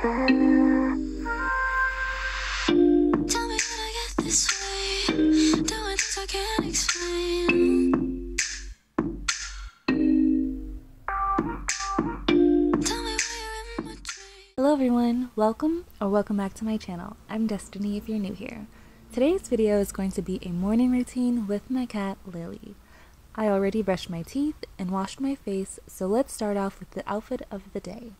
me how to get this way, doing things I can't explain. Tell me why you're in my dreams. Hello everyone, welcome back to my channel. I'm Destiny if you're new here. Today's video is going to be a morning routine with my cat Lily. I already brushed my teeth and washed my face, so let's start off with the outfit of the day.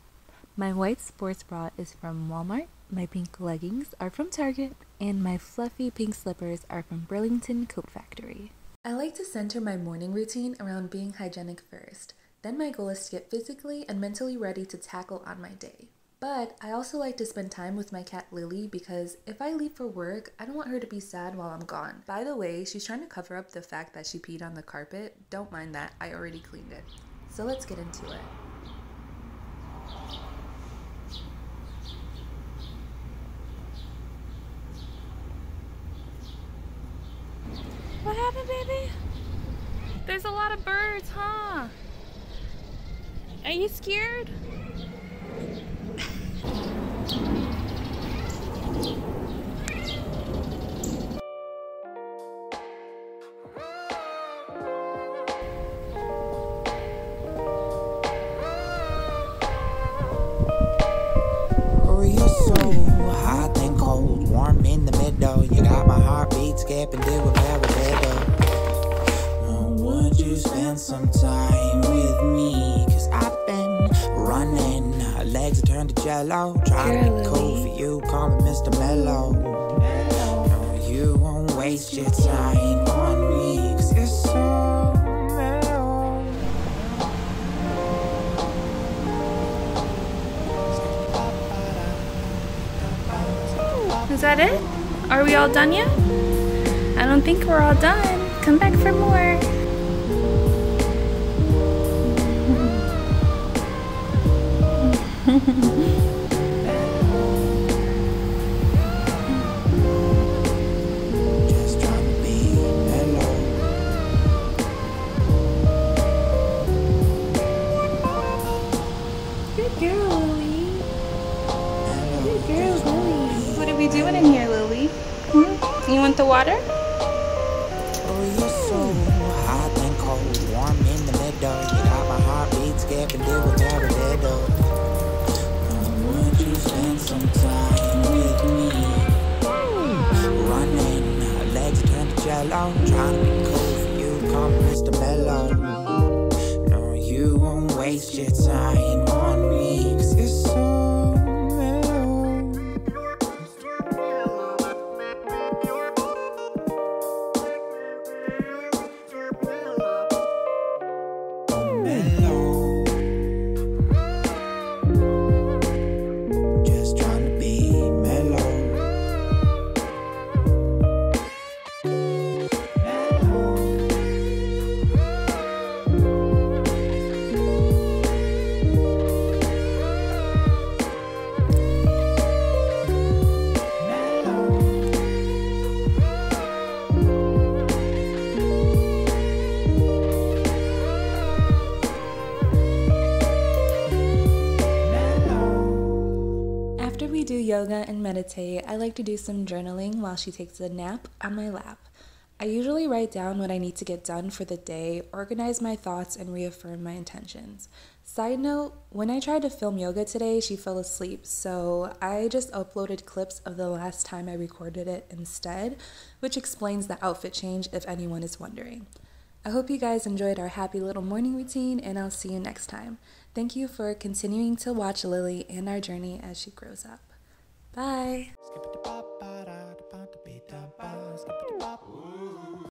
My white sports bra is from Walmart, my pink leggings are from Target, and my fluffy pink slippers are from Burlington Coat Factory. I like to center my morning routine around being hygienic first. Then my goal is to get physically and mentally ready to tackle on my day. But I also like to spend time with my cat Lily because if I leave for work, I don't want her to be sad while I'm gone. By the way, she's trying to cover up the fact that she peed on the carpet. Don't mind that, I already cleaned it. So let's get into it. What happened, baby? There's a lot of birds, huh? Are you scared? Oh, you're so hot and cold, warm in the middle. You got my heartbeat skipping, do a ℍ𝕗. Would you spend some time with me? Cause I've been running, legs are turned to jello. Trying to be cool for you, call me Mr. Mellow. No, you won't waste your time on me, cause you're so mellow. Is that it? Are we all done yet? I don't think we're all done. Come back for more. Just trying to be mellow. Good girl, Lily. Good girl, Lily. What are we doing in here, Lily? You want the water? Oh, you're so hot and cold, warm in the middle. You got my heartbeat skipping, do a ℍ𝕗. Would you spend some time with me? Running, legs are turned to jello. Trying to be cool for you, call me Mr. Mellow. No, you won't waste your time on me, cause you're so mellow. Mellow. Just trying to be mellow. After we do yoga and meditate, I like to do some journaling while she takes a nap on my lap. I usually write down what I need to get done for the day, organize my thoughts, and reaffirm my intentions. Side note, when I tried to film yoga today, she fell asleep, so I just uploaded clips of the last time I recorded it instead, which explains the outfit change if anyone is wondering. I hope you guys enjoyed our happy little morning routine, and I'll see you next time. Thank you for continuing to watch Lily and our journey as she grows up. Bye!